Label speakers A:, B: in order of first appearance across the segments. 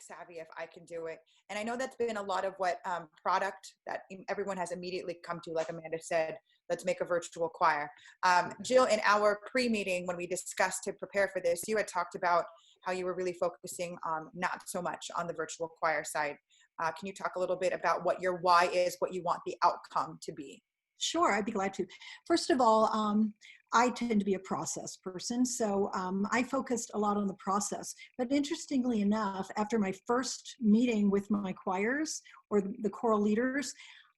A: savvy if I can do it. And I know that's been a lot of what product that everyone has immediately come to, like Amanda said, let's make a virtual choir. Jill, in our pre-meeting, when we discussed to prepare for this, you had talked about how you were really focusing not so much on the virtual choir side. Can you talk a little bit about what your why is, what you want the outcome to be?
B: Sure, I'd be glad to. First of all, I tend to be a process person, so I focused a lot on the process. But interestingly enough, after my first meeting with my choirs or the choral leaders,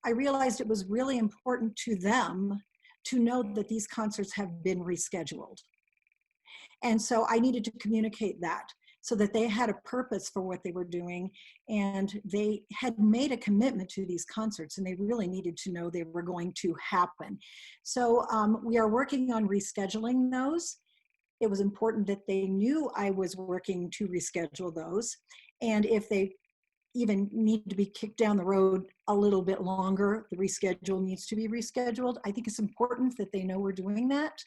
B: I realized it was really important to them to know that these concerts have been rescheduled. And so I needed to communicate that so that they had a purpose for what they were doing, and they had made a commitment to these concerts, and they really needed to know they were going to happen. So we are working on rescheduling those. It was important that they knew I was working to reschedule those, and if they even need to be kicked down the road a little bit longer, the reschedule needs to be rescheduled. I think it's important that they know we're doing that.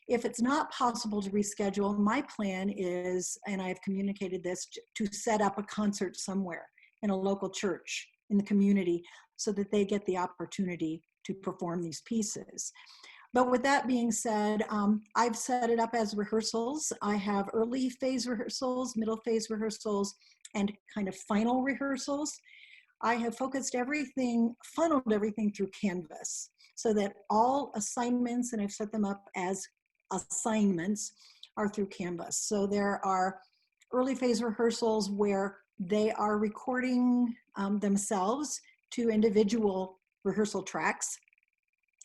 B: If it's not possible to reschedule, my plan is, and I have communicated this, to set up a concert somewhere in a local church in the community so that they get the opportunity to perform these pieces. But with that being said, I've set it up as rehearsals. I have early phase rehearsals, middle phase rehearsals, and kind of final rehearsals. I have focused everything, funneled everything through Canvas so that all assignments, and I've set them up as assignments, are through Canvas. So there are early phase rehearsals where they are recording themselves to individual rehearsal tracks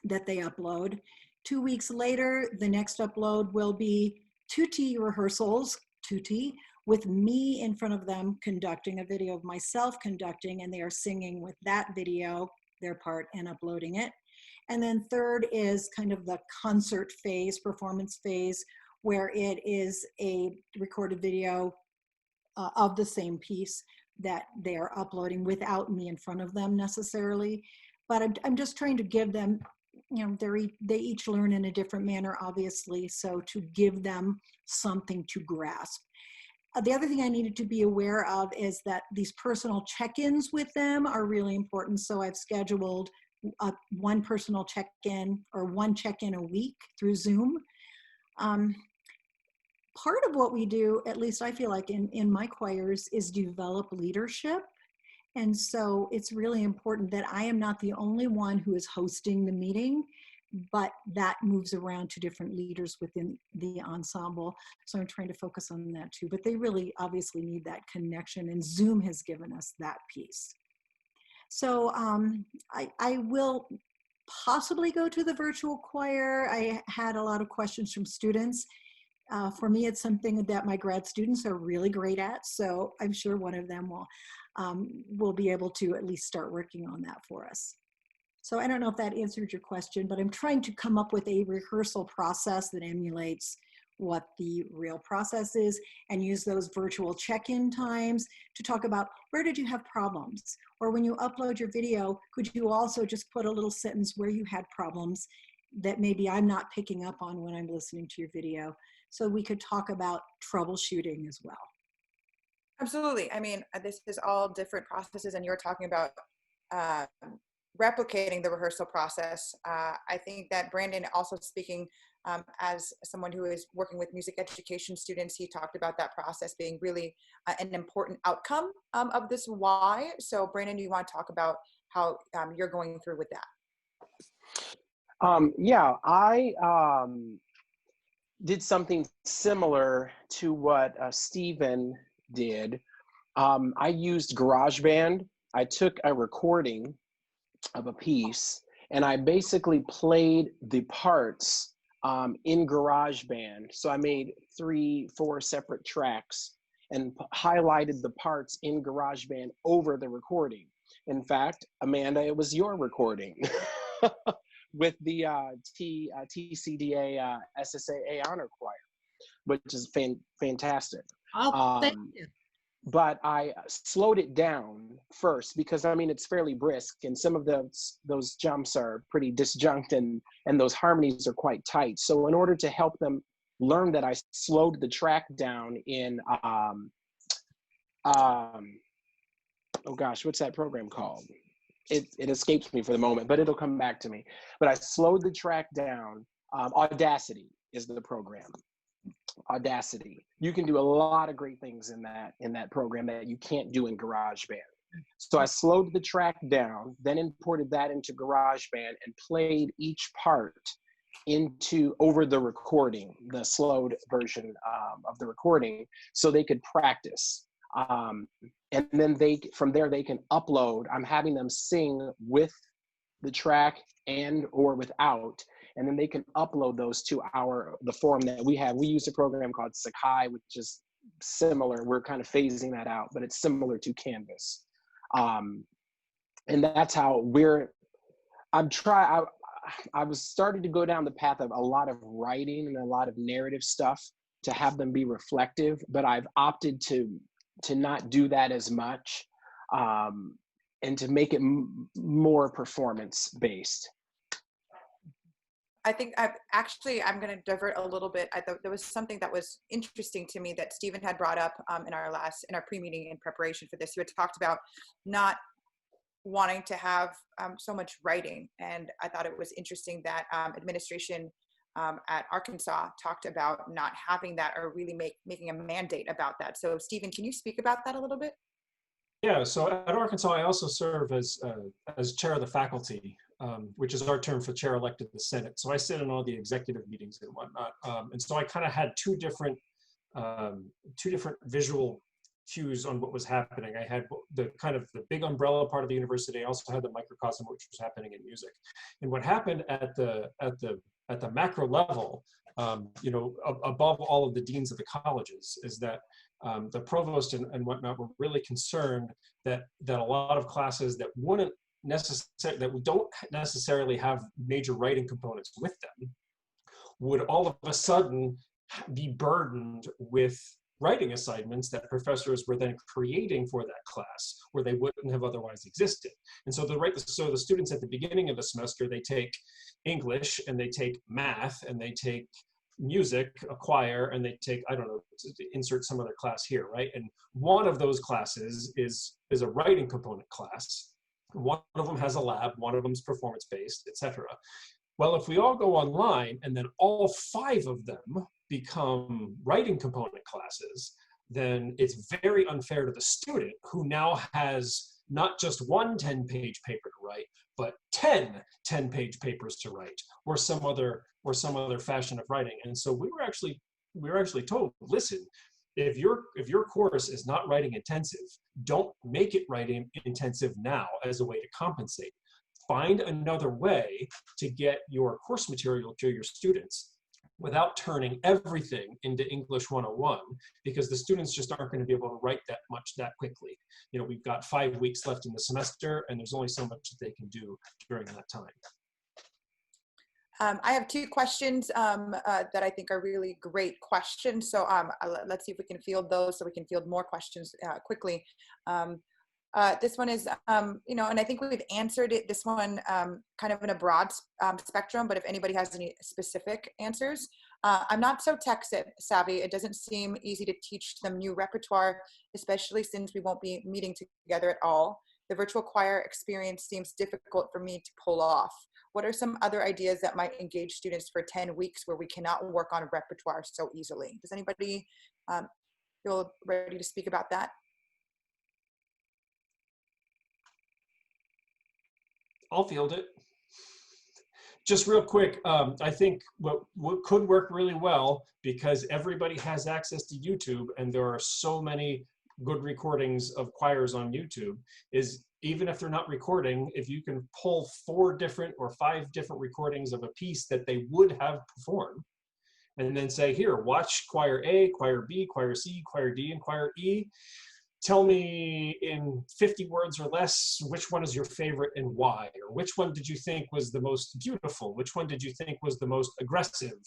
B: that they upload. 2 weeks later, the next upload will be tutti rehearsals, tutti, with me in front of them conducting a video of myself conducting, and they are singing with that video, their part, and uploading it. And then third is kind of the concert phase, performance phase, where it is a recorded video of the same piece that they are uploading without me in front of them necessarily. But I'm just trying to give them, you know, they each learn in a different manner, obviously, so to give them something to grasp. The other thing I needed to be aware of is that these personal check-ins with them are really important. So I've scheduled one personal check-in or one check-in a week through Zoom. Part of what we do, at least I feel like in my choirs, is develop leadership. And so it's really important that I am not the only one who is hosting the meeting, but that moves around to different leaders within the ensemble. So I'm trying to focus on that too, but they really obviously need that connection, and Zoom has given us that piece. So I will possibly go to the virtual choir. I had a lot of questions from students. For me, it's something that my grad students are really great at, so I'm sure one of them will be able to at least start working on that for us. So I don't know if that answered your question, but I'm trying to come up with a rehearsal process that emulates what the real process is, and use those virtual check-in times to talk about where did you have problems? Or when you upload your video, could you also just put a little sentence where you had problems that maybe I'm not picking up on when I'm listening to your video? So we could talk about troubleshooting as well.
A: Absolutely. I mean, this is all different processes, and you're talking about replicating the rehearsal process. I think that Brandon, also speaking as someone who is working with music education students, he talked about that process being really an important outcome of this why. So Brandon, do you want to talk about how you're going through with that?
C: Yeah, I did something similar to what Stephen did. I used GarageBand. I took a recording of a piece and I basically played the parts in GarageBand. So I made 3-4 separate tracks and highlighted the parts in GarageBand over the recording. In fact, Amanda, it was your recording with the TCDA SSAA Honor Choir, which is fantastic.
B: Oh, thank you.
C: But I slowed it down first because, I mean, it's fairly brisk and some of those jumps are pretty disjunct and those harmonies are quite tight. So in order to help them learn that, I slowed the track down in oh gosh, what's that program called? It escapes me for the moment, but it'll come back to me. But I slowed the track down. Audacity is the program. Audacity. You can do a lot of great things in that program that you can't do in GarageBand. So I slowed the track down, then imported that into GarageBand and played each part over the recording, the slowed version of the recording, so they could practice. And then from there they can upload. I'm having them sing with the track and or without, and then they can upload those to the forum that we have. We use a program called Sakai, which is similar. We're kind of phasing that out, but it's similar to Canvas. And that's how I was starting to go down the path of a lot of writing and a lot of narrative stuff to have them be reflective, but I've opted to not do that as much, and to make it more performance based.
A: I think I'm going to divert a little bit. I thought there was something that was interesting to me that Stephen had brought up in our pre-meeting in preparation for this. You had talked about not wanting to have so much writing, and I thought it was interesting that administration at Arkansas talked about not having that, or really making a mandate about that. So Stephen, can you speak about that a little bit?
D: Yeah, so at Arkansas, I also serve as chair of the faculty, which is our term for chair elected to the Senate. So I sit in all the executive meetings and whatnot. And so I kind of had two different visual cues on what was happening. I had the kind of the big umbrella part of the university. I also had the microcosm, which was happening in music. And what happened at the macro level, above all of the deans of the colleges, is that the provost and whatnot were really concerned that a lot of classes that don't necessarily have major writing components with them would all of a sudden be burdened with writing assignments that professors were then creating for that class, where they wouldn't have otherwise existed. And so the students at the beginning of the semester, they take English and they take math and they take music, a choir, and they take, I don't know, insert some other class here, right? And one of those classes is a writing component class. One of them has a lab, one of them is performance-based, etc. Well, if we all go online and then all 5 of them become writing component classes, then it's very unfair to the student, who now has not just one 10-page paper to write, but 10 10-page papers to write, or some other fashion of writing. And so we were actually told, listen, if your course is not writing intensive, don't make it writing intensive now as a way to compensate. Find another way to get your course material to your students without turning everything into English 101, because the students just aren't going to be able to write that much that quickly. We've got 5 weeks left in the semester, and there's only so much that they can do during that time.
A: I have 2 questions that I think are really great questions. So let's see if we can field those, so we can field more questions quickly. This one is, and I think we've answered it, this one kind of in a broad spectrum, but if anybody has any specific answers. I'm not so tech savvy. It doesn't seem easy to teach them new repertoire, especially since we won't be meeting together at all. The virtual choir experience seems difficult for me to pull off. What are some other ideas that might engage students for 10 weeks where we cannot work on repertoire so easily? Does anybody feel ready to speak about that?
D: I'll field it. Just real quick, I think what could work really well, because everybody has access to YouTube and there are so many good recordings of choirs on YouTube, is even if they're not recording, if you can pull 4 different or 5 different recordings of a piece that they would have performed, and then say, here, watch choir A, choir B, choir C, choir D, and choir E. Tell me in 50 words or less, which one is your favorite and why? Or which one did you think was the most beautiful? Which one did you think was the most aggressive?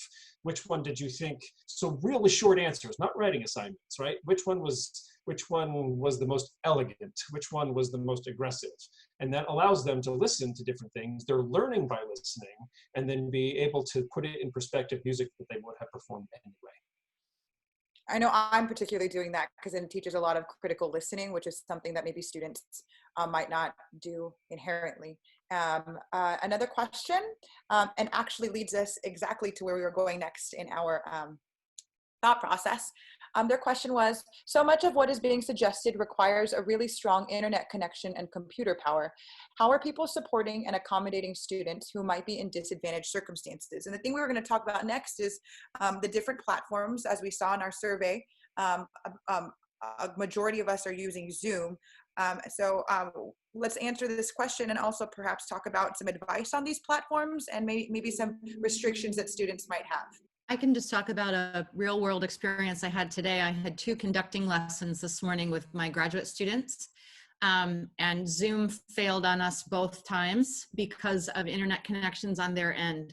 D: Which one did you think, so really short answers, not writing assignments, right? Which one was the most elegant? Which one was the most aggressive? And that allows them to listen to different things. They're learning by listening, and then be able to put it in perspective music that they would have performed anyway.
A: I know I'm particularly doing that because it teaches a lot of critical listening, which is something that maybe students might not do inherently. Another question, and actually leads us exactly to where we were going next in our thought process. Their question was, so much of what is being suggested requires a really strong internet connection and computer power. How are people supporting and accommodating students who might be in disadvantaged circumstances? And the thing we were going to talk about next is the different platforms. As we saw in our survey, a majority of us are using Zoom. Let's answer this question and also perhaps talk about some advice on these platforms and maybe some restrictions that students might have.
E: I can just talk about a real world experience I had today. I had 2 conducting lessons this morning with my graduate students, and Zoom failed on us both times because of internet connections on their end.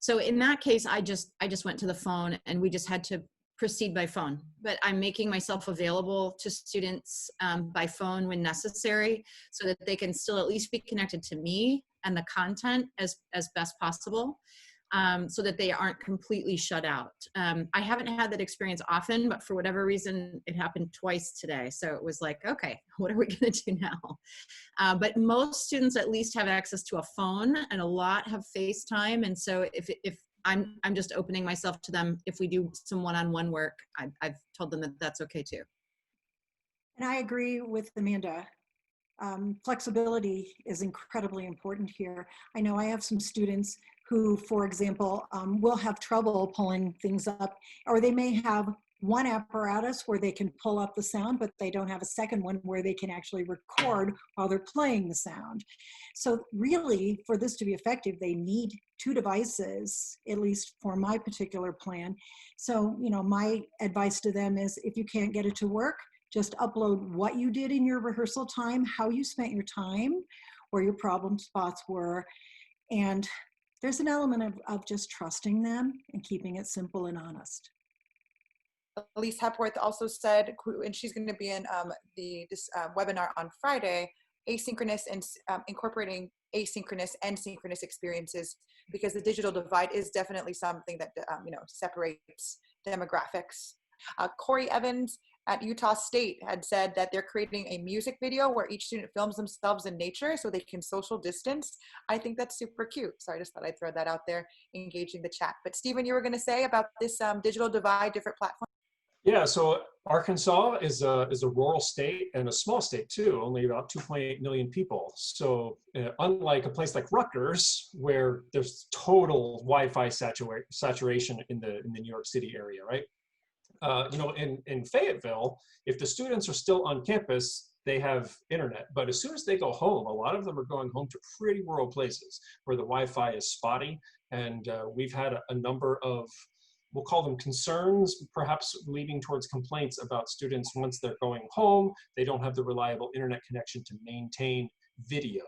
E: So in that case, I just went to the phone and we just had to proceed by phone. But I'm making myself available to students by phone when necessary so that they can still at least be connected to me and the content as best possible. So that they aren't completely shut out. I haven't had that experience often, but for whatever reason, it happened twice today. So it was like, okay, what are we gonna do now? But most students at least have access to a phone, and a lot have FaceTime. And so if I'm just opening myself to them, if we do some one-on-one work, I've told them that that's okay too.
B: And I agree with Amanda. Flexibility is incredibly important here. I know I have some students who, for example, will have trouble pulling things up, or they may have one apparatus where they can pull up the sound, but they don't have a second one where they can actually record while they're playing the sound. So really, for this to be effective, they need 2 devices, at least for my particular plan. So, my advice to them is, if you can't get it to work, just upload what you did in your rehearsal time, how you spent your time, where your problem spots were. And there's an element of just trusting them and keeping it simple and honest.
A: Elise Hepworth also said, and she's going to be in this webinar on Friday, asynchronous and incorporating asynchronous and synchronous experiences, because the digital divide is definitely something that separates demographics. Corey Evans at Utah State had said that they're creating a music video where each student films themselves in nature so they can social distance. I think that's super cute. So I just thought I'd throw that out there, engaging the chat. But Stephen, you were going to say about this digital divide, different platforms?
D: Yeah, so Arkansas is a rural state and a small state too, only about 2.8 million people. So unlike a place like Rutgers, where there's total Wi-Fi saturation in the New York City area, right? In Fayetteville, if the students are still on campus, they have internet. But as soon as they go home, a lot of them are going home to pretty rural places where the Wi-Fi is spotty. And we've had a number of, we'll call them concerns, perhaps leading towards complaints about students once they're going home, they don't have the reliable internet connection to maintain video.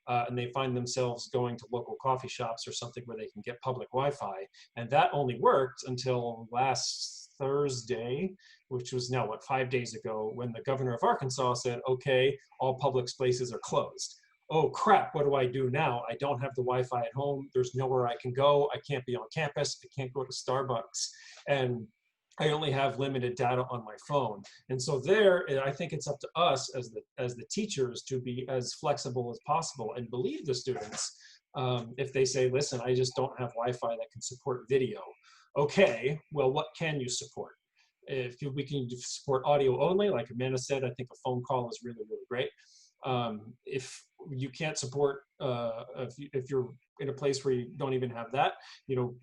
D: And they find themselves going to local coffee shops or something where they can get public Wi-Fi. And that only worked until last Thursday, which was now, 5 days ago, when the governor of Arkansas said, okay, all public spaces are closed. Oh crap, what do I do now? I don't have the Wi-Fi at home. There's nowhere I can go. I can't be on campus. I can't go to Starbucks. And I only have limited data on my phone. And so there, I think it's up to us as the teachers to be as flexible as possible and believe the students if they say, listen, I just don't have Wi-Fi that can support video. Okay, well, what can you support? If we can support audio only, like Amanda said, I think a phone call is really, really great. If you can't support, if you're in a place where you don't even have that,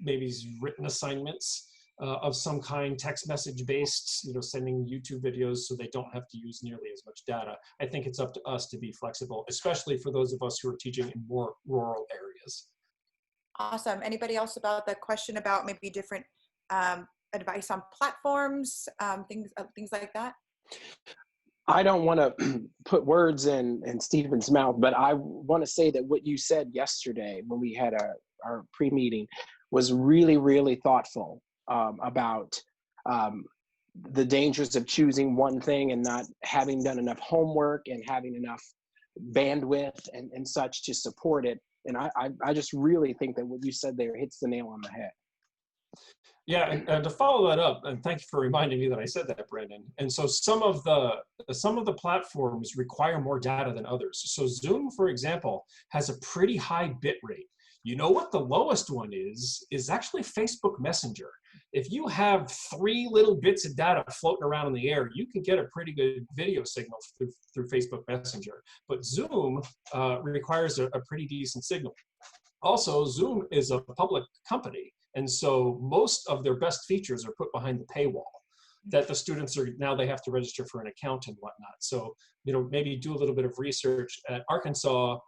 D: maybe written assignments of some kind, text message based, sending YouTube videos so they don't have to use nearly as much data. I think it's up to us to be flexible, especially for those of us who are teaching in more rural areas.
A: Awesome. Anybody else about the question about maybe different advice on platforms, things like that?
C: I don't want to put words in Stephen's mouth, but I want to say that what you said yesterday when we had our pre-meeting was really, really thoughtful about the dangers of choosing one thing and not having done enough homework and having enough bandwidth and such to support it. And I just really think that what you said there hits the nail on the head.
D: Yeah, and to follow that up, and thank you for reminding me that I said that, Brandon. And so some of the platforms require more data than others. So Zoom, for example, has a pretty high bit rate. You know what the lowest one is actually Facebook Messenger. If you have 3 little bits of data floating around in the air, you can get a pretty good video signal through Facebook Messenger. But Zoom requires a pretty decent signal. Also, Zoom is a public company. And so most of their best features are put behind the paywall that the students are, now they have to register for an account and whatnot. So, maybe do a little bit of research. At Arkansas,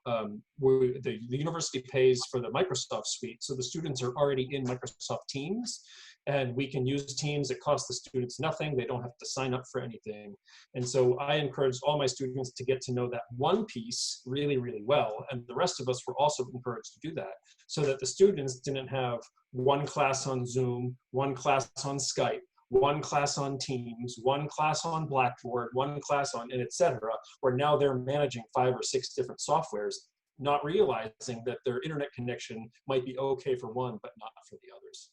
D: where the university pays for the Microsoft suite. So the students are already in Microsoft Teams, and we can use Teams. It costs the students nothing. They don't have to sign up for anything. And so I encouraged all my students to get to know that one piece really, really well. And the rest of us were also encouraged to do that, so that the students didn't have one class on Zoom, one class on Skype, one class on Teams, one class on Blackboard, one class on, and et cetera, where now they're managing 5 or 6 different softwares, not realizing that their internet connection might be okay for one, but not for the others.